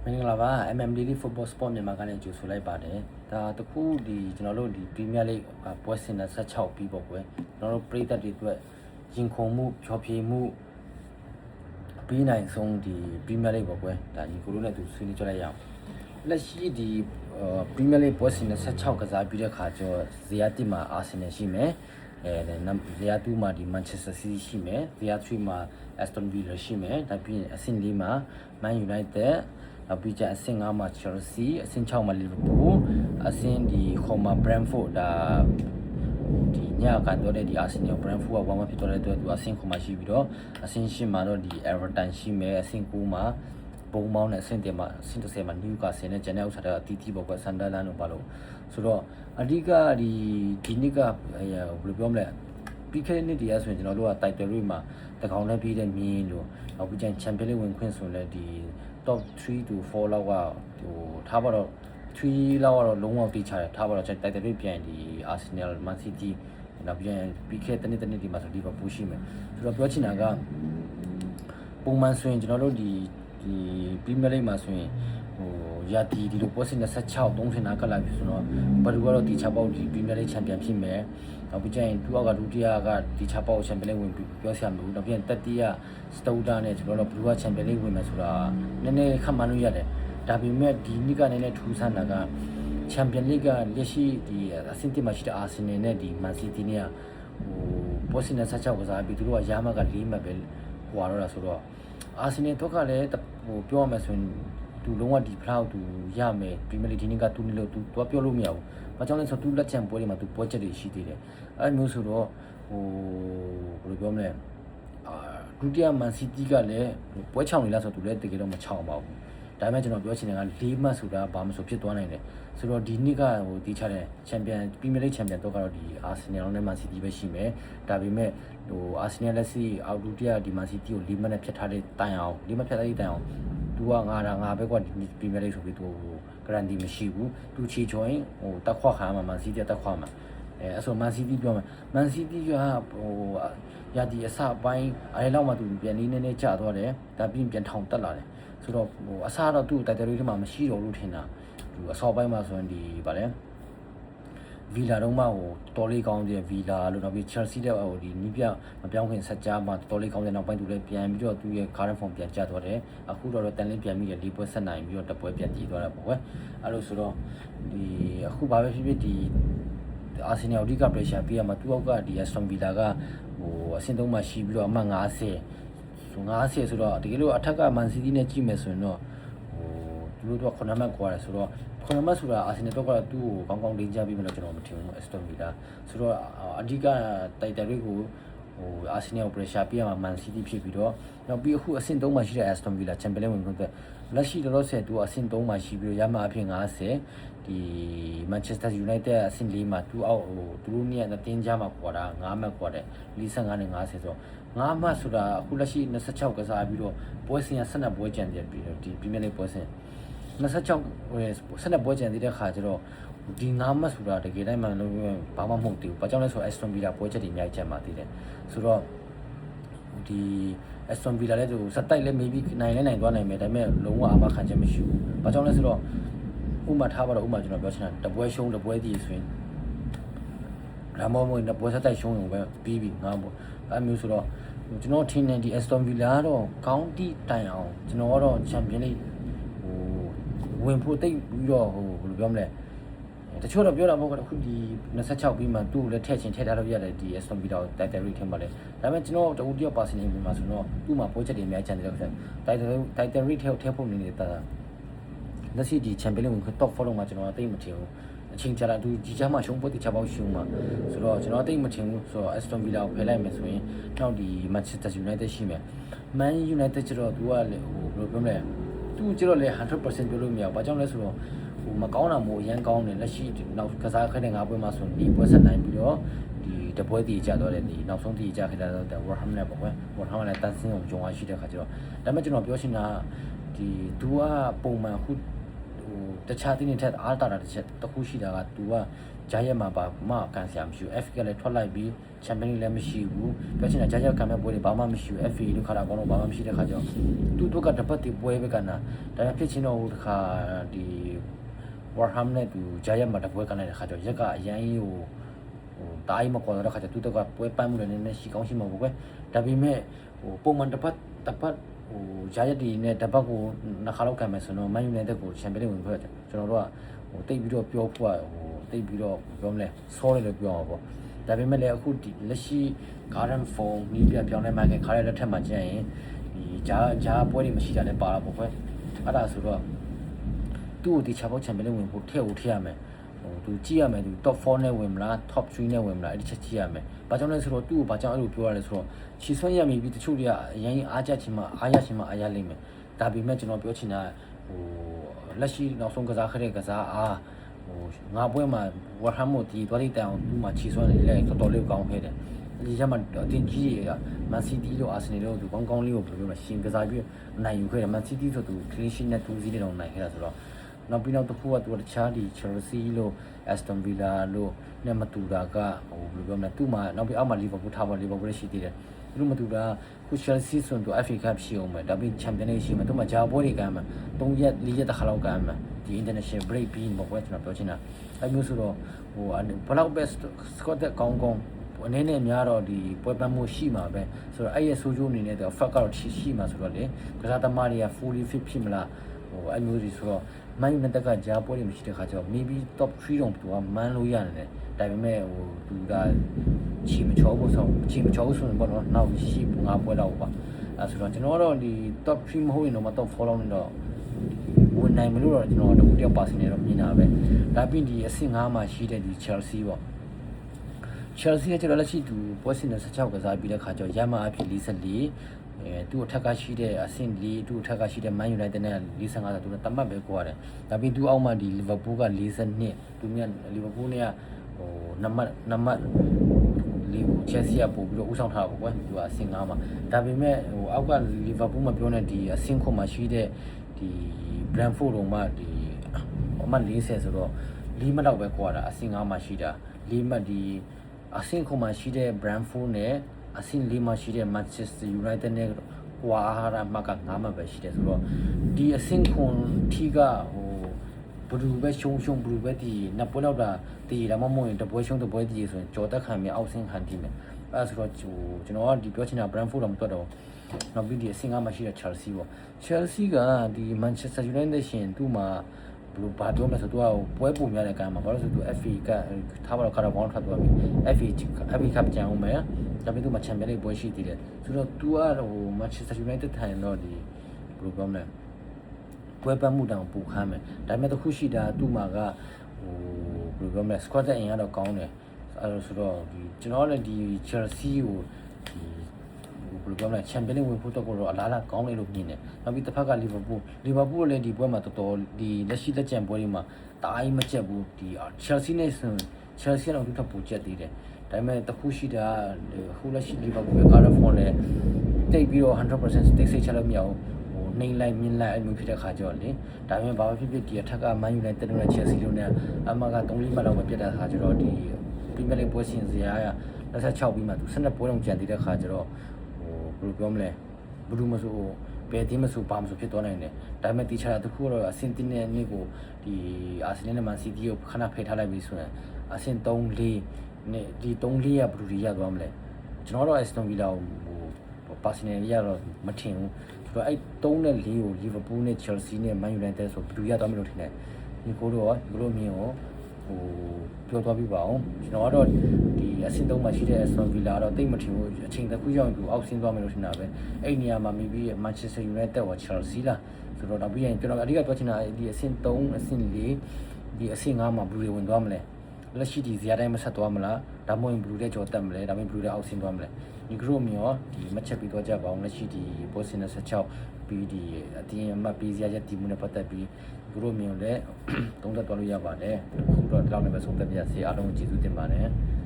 မင်္ဂလာပါ MMDD Football Sport မြန်မာကနေကြိုဆိုလိုက်ပါတယ်ဒါတခုဒီကျွန်တော်တို့ဒီ Premier League ပွဲစဉ်16ပြီးပေါ့ကွယ်ကျွန်တော်တို့ပြည်သက်တွေအတွက်ရင်ခုန်မှုဖြောဖြေမှုပြီးနိုင်ဆုံးဒီ Premier League ပေါ့ကွယ်ဒါဒီကိုလိုနဲ့သူဆွေးနွေးကြလိုက်ရအောင်လက်ရှိဒီ Premier League ပွဲစဉ်16ကစားပြီးတဲ့ခါကျတော့ဇီယာတီမှာ Arsenal ရှိမယ်ဇီယာ2မှာဒီ Manchester City ရှိမယ်ဇီယာ3မှာ Aston Villa ရှိမယ်ဒါပြီးရင်အဆင့်4မှာ Man Unitedနောက်ပြီးကြအဆင့်5မှာ Chelsea အဆင့်6မှာ Liverpool အဆင့်ဒီခေါ်မှာ Brentford ဒါဒီညကတော့ဒီ Arsenal Brentford က1-1ဖြစ်သွားတဲ့အတွက်သူအဆင့်9မှာရှိပြီးတော့အဆင့်10မှာတော့ဒီ Everton ရှိမယ်အဆင့်9မှာပုံမောင်းနဲ့အဆင့်10မှာမှာ Newcastle နဲ့ကျန်တဲ့ဥစ္စာတွေအတီးတီးပေါ့ကွယ် Sunderland တို့ပါလို့ဆိုတော့အဓိကဒီနှစ်ကဘယ်လိုပြောမလဲပြီးခဲ့တဲ့နှစ်တည်းဆိုရင်ကျွန်တော်တို့က title race မှာတကောင်နဲ့ပြီးတဲ့မြင်းလို့နောက်ပြီးကျန် Champions League ဝင်ခွင့်ဆိုလဲဒီtop 3 to 4လောက်ကဟိုထားပါတော့3လောက်ကတော့လုံးဝတိချတယ်ထားပါတော့တိုက်တယ်ပြပြန်ဒီ Arsenal Man City နောက်ပြန်ပြီးခဲ့တဲ့နှစ်ဒီမှာဆို Liverpool ရှိမယ်ဆိုတော့ပြောချင်တာကပုံမှန်ဆိုရင်ကျွန်တော်တို့ဒီ Premier League မှာဆိုရင်ဟိုရာဒီလိုပွဲစဉ်26 30နာကလာပြီဆိုတော့ဘယ်လိုကတော့ဒီချပေါက်ဒီ Premier League Champion ဖြစ်မယ်နောက်ပြီးကျရင်သူကဒုတိယကဒီချပေါက် Champion League ဝင်ပြောစရာမလိုဘူးနောက်ပြန်တတိယ Stoker နဲ့ကျွန်တော်တို့ဘလူးက Champion League ဝင်မယ်ဆိုတာနည်းနည်းခန့်မှန်းလို့ရတယ်ဒါပေမဲ့ဒီနှစ်ကနည်းနည်းထူးဆန်းတာက Champion League ကလက်ရှိဒီအဆင့်1မှာရှိတဲ့ Arsenal နဲ့ဒီ Man City နဲ့ဟိုပွဲစဉ်16ကစားပြီးသူတို့ကရမက4မှတ်ပဲဟိုတော့ဆိုတော့ Arsenal တော့ကလည်းဟိုပြောရမယ်ဆိုရင်သူလုံးဝဒီဖလောက်သူရမယ် Premier League ဒီနေ့ကသူနေလို့သူပြောလို့မရဘူး။ဘာကြောင့်လဲဆိုတော့သူလက်ချန်ပွဲတွေမှာသူပွဲချက်တွေရှိသေးတယ်။အဲမျိုးဆိုတော့ဟိုဘယ်လိုပြောမလဲဒုတိယ Man City ကလည်းပွဲချောင်းနေလားဆိုတော့သူလည်းတကယ်တော့မချောင်းပါဘူး။ဒါပေမဲ့ကျွန်တော်ပြောချင်တာက4မှတ်ဆိုတာဘာမှဆိုဖြစ်သွားနိုင်တယ်။ဆိုတော့ဒီနှစ်ကဟိုတီးချတဲ့ Champion Premier League Champion တော့ကတော့ဒီ Arsenal နဲ့ Man City ပဲရှိမယ်။ဒါပေမဲ့ဟို Arsenal လက်ရှိအောက်ဒုတိယဒီ Man City ကို4မှတ်နဲ့ဖြတ်ထားတဲ့တိုင်အောင်4မှတ်ဖြတ်ထားတဲ့တိုင်အောင်သူကငါပဲကွာဒီ Premier League ဆိုပြီးသူguarantee မရှိဘူးသူချီချောရင်ဟိုတက်ခွခါမှာ Man City တက်ခွမှာအဲဆို Man City ပြောမှာ Man City ကဟိုရာဒီအစပိုင်းအဲလောက်မှသူပြန်နေနေကျသွားတယ်ဒါပြီးပြန်ထောင်တက်လာတယ်ဆိုတော့ဟိုအစတော့သူ့တိုက်တယ်တွေမှာမရှိတော့လို့ထင်တာသူအစောပိုင်းမှာဆိုရင်ဒီဗာလဲဗီလာတော့မှဟိုတော်လေးကောင်းတဲ့ဗီလာလို့နောက်ပြီး Chelsea တဲ့ဟိုဒီနီးပြမပြောင်းခင်ဆက်ကြားမှာတော်လေးကောင်းတဲ့နောက်ပိုင်းသူလည်းပြန်ပြီးတော့သူ့ရဲ့ current form ပြန်ကျသွားတယ်အခုတော့တန်လင်းပြန်ပြီး၄ပွဲဆက်နိုင်ပြီးတော့တပွဲပြန်ကြည့်သွားတာပေါ့ကွယ်အဲ့လိုဆိုတော့ဒီအခုဘာပဲဖြစ်ဖြစ်ဒီ Arsenal အဓိက pressure ပေးရမှာသူ့အောက်ကဒီ Aston Villa ကဟိုအဆင့်3မှာရှိပြီးတော့အမှတ်50ဆိုတော့တကယ်လို့အထက်က Man City နဲ့ကြည့်မယ်ဆိုရင်တော့ဟိုသူတို့က9မှတ်ကွာတယ်ဆိုတော့9မှတ်ဆိုတာ Arsenal တော့ကသူ့ကိုကောင်းကောင်းလိမ့်ကြပြီးမလို့ကျွန်တော်မထင်ဘူး Aston Villa ဆိုတော့အဓိကတိုက်တယ်တွေကိုဟို Arsenal pressure ပေးရမှာ Man City ဖြစ်ပြီးတော့နောက်ပြီးအခုအဆင့်3မှာရှိတဲ့ Aston Villa Champions League ဝင်ခွင့်လက်ရှိတော့ဆက်သူအဆင့်3မှာရှိပြီးတော့ရမှအဖြစ်50ဒီ Manchester United အဆင့်4မှာသူအောက်ဟိုသူတို့เนี่ยတင်းကြမှာကွာတာ9မှတ်ကွာတယ်45နဲ့50ဆိုတော့9မှတ်ဆိုတာအခုလက်ရှိ26ကစားပြီးတော့ပွဲစဉ်က12ပွဲကျန်တယ်ပြီးတော့ဒီ Premier League ပွဲစဉ်26ဟို12ပွဲကျန်သေးတဲ့ခါကျတော့ဒီ9မှတ်ဆိုတာတကယ်တမ်းမှလုံးဘာမှမဟုတ်သေးဘူး။ဘာကြောင့်လဲဆိုတော့ Aston Villa ပွဲချက်တွေအများကြီးကျန်ပါသေးတယ်။ဆိုတော့ဒီ Aston Villa လည်းသူစက်တိုက်လည်း maybe နိုင်သွားနိုင်မယ်ဒါပေမဲ့လုံးဝအာမခံချက်မရှိဘူး။ဘာကြောင့်လဲဆိုတော့ဥမာထားပါတော့ဥမာကျွန်တော်ပြောချင်တာတပွဲရှုံးတပွဲတည်ဆိုရင်ဒါမှမဟုတ်တပွဲစက်တိုက်ရှုံးရင်ပဲပြီးပြီငါပေါ့အဲမျိုးဆိုတော့ကျွန်တော်ထင်တယ်ဒီ Aston Villa ကတော့ကောင်းတီတိုင်အောင်ကျွန်တော်ကတော့ Champions League ဟိုဝင်ဖို့တိတ်ပြီးတော့ဟိုဘယ်လိုပြောမလဲတချို့တော့ပြောတာပေါ့ကွာအခုဒီ26ပြီးမှသူ့ကိုလည်းထည့်ထားလို့ရတယ်ဒီ Aston Villa ကို title rate ထင်ပါလေဒါပေမဲ့ကျွန်တော်တူတယောက် personally ပြန်မှာဆိုတော့သူ့မှာပွဲချက်တွေအများကြီးကျန်တယ်လို့ဆို title rate ထည့်ဖို့နေနေတာလက်ရှိဒီ Champions League ဝင် top 4လုံးမှာကျွန်တော်သိမထင်ဘူးအချိန်ကြာလာသူဒီချမ်းမှာရှုံးပွဲတိချပေါက်ရှုံးမှာဆိုတော့ကျွန်တော်သိမထင်ဘူးဆိုတော့ Aston Villa ကိုဖယ်လိုက်မယ်ဆိုရင်နောက်ဒီ Manchester United ရှိမယ် Man United ကျတော့သူကလေဟိုဘယ်လိုပြောမလဲသူကျတော့လေ 100% ပြောလို့မရဘူးဘာကြောင့်လဲဆိုတော့ဟိုမကောင်းတာမို့အရန်ကောင်းတယ်လက်ရှိနောက်ကစားခဲ့တဲ့5ပွဲမှာဆိုဒီပွဲဆက်နိုင်ပြီးတော့ဒီတပွဲတည်ကြတော့တယ်ဒီနောက်ဆုံးတည်ကြခဲ့တဲ့ Warham နဲ့ပေါ့ကွယ်Warham နဲ့တန်းစင်းအောင်ကြုံရရှိတဲ့ခါကျတော့ဒါပေမဲ့ကျွန်တော်ပြောချင်တာဒီသူကပုံမှန်ခု တခြားတင်းနေတဲ့အားတာတစ်ချက်တစ်ခုရှိတာက तू ကဂျာရက်မှာပါမကန်ဆရာမရှိဘူး F ကလည်းထွက်လိုက်ပြီးချန်ပီယံလည်းမရှိဘူးပြောချင်တာဂျာရက်ခံမဲ့ပွဲတွေဘာမှမရှိဘူး FA လို့ခါတာကောင်းတော့ဘာမှမရှိတဲ့ခါကျတော့ သူတို့ကတပတ်တည်းပွဲပဲကနာဒါပေမဲ့ဖြစ်ချင်းတော့တခါဒီ Warham နဲ့ तू ဂျာရက်မှာတပွဲကန်တဲ့ခါကျတော့ရက်ကအရန်ကြီးတားအိမ်မခေါ်တော့ခါကျသူတို့ကပွဲပန်းမှုလည်းနည်းနည်းရှိကောင်းရှိမှာပေါ့ကွယ်ဒါပေမဲ့ပုံမှန်တပတ်ဂျာရက်ဒီနဲ့တပတ်ကိုနှစ်ခါလောက်ခံမယ်ဆိုတော့ Man United ကိုချန်ပီယံဝင်ဖွဲ့တယ်ကျွန်တော်တို့ကတိတ်ပြီးတော့ပြောဖို့တိတ်ပြီးတော့ပြောမလဲဆောတယ်လို့ပြောအောင်ပေါ့ဒါပေမဲ့လည်းအခုဒီလက်ရှိ current form နီးပြပြောင်းလဲမှခင်ခါရလက်ထက်မှာကျရင်ဒီဂျာပွဲတွေမရှိတာလည်းပါတာပေါ့ကွယ်အဲ့ဒါဆိုတော့သူ့ကိုဒီချောင်းချန်ပီယံဝင်ဖို့ထည့်ရမယ်သူကြည့်ရမယ်သူ top 4နဲ့ဝင်မလား top 3နဲ့ဝင်မလားအဲ့ဒီချက်ကြည့်ရမယ်။ဘာကြောင့်လဲဆိုတော့သူ့ကိုဘာကြောင့်အဲ့လိုပြောရလဲဆိုတော့ချီဆွမ်းရမိပြီးတချို့တွေကအရင်အားကြချင်းမှအားရချင်းမှအားရလိမ့်မယ်။ဒါပေမဲ့ကျွန်တော်ပြောချင်တာလက်ရှိနောက်ဆုံးကစားခဲ့တဲ့ကစားအားငါပွဲမှာဝါဟမ်မိုတီတော်တိတန်အောင်သူ့မှာချီဆွမ်းနေလဲတော်တော်လေးကောင်းခဲ့တယ်။ဒီချက်မှာအတင်းကြီးတွေကမန်စီးတီးတို့အာဆင်နယ်တို့သူကောင်းလေးကိုပြောလို့ရှင်ကစားပြီးနိုင်ယူခဲ့တယ်မန်စီးတီးဆိုသူ clean sheet နဲ့2-0နဲ့တော့နိုင်ခဲ့တာဆိုတော့နောက်ပြီးတော့တစ်ခုကသူကတခြားဒီ Chelsea လို့ Aston Villa လို့နဲ့မတူတာကဘယ်လိုပြောမလဲသူ့မှာနောက်ပြီးအောက်မှာ Liverpool ထားပါ Liverpool လည်းရှိသေးတယ်သူမတူတာခု Chelsea ဆိုရင်သူ FA Cup ရှိအောင်မယ်ဒါပြီး Champions League ရှိမယ်သူမှဂျာပွဲတွေကမ်းမှာ3ရက်4ရက်တခါလောက်ကမ်းမှာဒီ international break ပြီးမှာပွဲကျွန်တော်ပြောချင်တာအဲမျိုးဆိုတော့ဘလောက် best squad တဲ့ကောင်းအနေနဲ့များတော့ဒီပွဲပန်းမှုရှိမှာပဲဆိုတော့အဲ့ရဲ့ဆိုးကျိုးအနေနဲ့တော့ fact ကတော့ရှိမှာဆိုတော့လေကစားသမားတွေက fully fit ဖြစ်မလားအမျိုးကြီးဆိုတော့ Man United ကဂျာပွဲတွေမရှိတဲ့ခါကျတော့ maybe top 3တော့သူကမန်းလို့ရတယ်ဒါပေမဲ့သူကချီမချောဘူးဆိုရင်ပေါ့နော်နောက်ရှိ5ပွဲလောက်ပါအဲဆိုတော့ကျွန်တော်ကတော့ဒီ top 3မဟုတ်ရင်တော့ top 4လောက်နေတော့ဝင်နိုင်မလို့တော့ကျွန်တော်တို့တယောက်ပါစင်နေတော့မြင်တာပဲဒါပြီးဒီအဆင့်5မှာရှိတဲ့ဒီ Chelsea ပေါ့ Chelsea ကကျတော့လက်ရှိသူပွဲစဉ်နဲ့16ကစားပြီးတဲ့ခါကျတော့ရမအဖြစ်44သူ့အထက်ကရှိတဲ့အဆင့်4သူ့အထက်ကရှိတဲ့ Man United နဲ့45ဆိုသူကတမတ်ပဲကိုရတယ်ဒါပြီးသူအောက်မှာဒီ Liverpool က42သူမြတ် Liverpool နဲ့ကနံပါတ်Chelsea ကပို့ပြီးတော့ဥဆောင်ထားတာပေါ့ကွယ်သူကအဆင့်5မှာဒါပေမဲ့အောက်က Liverpool မှာပြောနေဒီအဆင့်9မှာရှိတဲ့ဒီ Brentford တော့မှဒီအမှတ်40ဆိုတော့4မှတ်တော့ပဲကိုရတာအဆင့်5မှာရှိတာ4မှတ်ဒီအဆင့်9မှာရှိတဲ့ Brentford နဲ့အဆင့်4မှာရှိတဲ့ Manchester United နဲ့ကွာဟာမှက9မှတ်ပဲရှိတယ်ဆိုတော့ဒီအဆင့်9ထီကဘလူးပဲရှုံဘလူးပဲဒီနှစ်ပွဲလောက်တာဒီဒါမှမဟုတ်ရင်တပွဲရှုံတပွဲဒီဆိုရင်ကြော်တက်ခံမြအောက်ဆင်းခံတည်မယ်အဲဆိုတော့ကျွန်တော်ကဒီပြောချင်တာ Brentford တော့မတွက်တော့နောက်ပြီးဒီအဆင့်9မှာရှိတဲ့ Chelsea ပေါ့ Chelsea ကဒီ Manchester United ရှင်သူ့မှာဘလို့ဘာပြောမလဲဆိုတော့သူကပွဲပုံများတဲ့ကမ်းမှာဘာလို့ဆိုသူ FA ကထားပါတော့ခါတော့ဘောင်းထွက်သွားပြီ FA Cup ကြံအောင်မယ်ဒါပေမဲ့သူမှ Champions League ပွဲရှိသေးတယ်ဆိုတော့သူကManchester United ထိုင်တော့ဒီဘလို့ပြောမလဲပွဲပန်းမှုတောင်ပူခမ်းမယ်ဒါပေမဲ့တခုရှိတာသူ့မှာကဘယ်လိုပြောမလဲ squad အင်ကတော့ကောင်းတယ်အဲလိုဆိုတော့ဒီကျွန်တော်လည်းဒီ Chelsea ကိုဒီဘယ်လိုပြောမလဲ Champions League ဝင်ဖို့တော့အလားကောင်းတယ်လို့မြင်တယ်နောက်ပြီးတစ်ဖက်က Liverpool လည်းဒီပွဲမှာတော်တော်ဒီလက်ရှိလက်ကျန်ပွဲတွေမှာတားအိမ်မချက်ဘူးဒီ Chelsea နဲ့ဆို Chelsea ကတော့သူထပ်ပိုချက်သေးတယ်ဒါပေမဲ့တခုရှိတာခုလက်ရှိ Liverpool ရဲ့ current form နဲ့တိတ်ပြီးတော့ 100% တိတ်စိတ်ချလို့မရဘူးနေလိုက်မြင်လိုက်အမျိုးဖြစ်တဲ့ခါကြောလေဒါပေမဲ့ဘာဖြစ်ဒီအထက်က Man United နဲ့ Chelsea တို့နဲ့အမက3-4မှတ်လောက်ပဲပြတ်တဲ့ခါကျတော့ဒီ Premier League ပွဲစဉ်စရာ26ပြီးမှသူ12ပွဲလုံးကျန်သေးတဲ့ခါကျတော့ဘယ်လိုပြောမလဲဘယ်သူမဆိုဘယ်ဒီမဆိုဘာမဆိုဖြစ်သွားနိုင်တယ်ဒါပေမဲ့တီချာတခုတော့အဆင့်တင်းတဲ့နေ့ကိုဒီအာဆင်နယ်နဲ့ Man City ကိုခဏဖယ်ထားလိုက်ပြီးဆိုရင်အဆင့်3-4နဲ့ဒီ3-4ကဘယ်လိုရသွားမလဲကျွန်တော်တော့ Aston Villa ကိုpersonally ရတော့မထင်ဘူးဆိုတော့အဲ့3နဲ့4ကို Liverpool နဲ့ Chelsea နဲ့ Man United ဆိုဘယ်လိုရသွားမလို့ထင်တယ်ဒီကိုတော့ဒီလိုမြင်ရောပြောသွားပြပါအောင်ကျွန်တော်ကတော့ဒီအဆင့်3မှာရှိတဲ့ Aston Villa တော့တိတ်မထင်ဘူးအချိန်တစ်ခုရောက်ရင်သူအောက်ဆင်းသွားမယ်လို့ထင်တာပဲအဲ့နေရာမှာ maybe Manchester United 或 Chelsea လားဆိုတော့နောက်ပြီးရင်ကျွန်တော်အဓိကပြောချင်တာဒီအဆင့်3အဆင့်4ဒီအဆင့်5မှာဘယ်လိုဝင်သွားမလဲလက်ရှိဒီဇာတ်တိုင်းမဆက်သွားမလားဒါမှမဟုတ်ဘလူးတဲ့ကြော်တက်မလဲဒါမှမဟုတ်ဘလူးတဲ့အောက်ဆင်းသွားမလဲဒီကရိုမီရောဒီမချက်ပြီးတော့ကြပါအောင်လက်ရှိဒီဘောစင်နဲ့16ပြီးဒီအတင်းအမှတ်ပေးစရာချက်ဒီမှုနဲ့ပတ်သက်ပြီးကရိုမီရောလည်းသုံးသက်သွားလို့ရပါတယ်အခုတော့ဒီလောက်နဲ့ပဲဆုံးသက်ပြရစီအားလုံးကျေးဇူးတင်ပါတယ်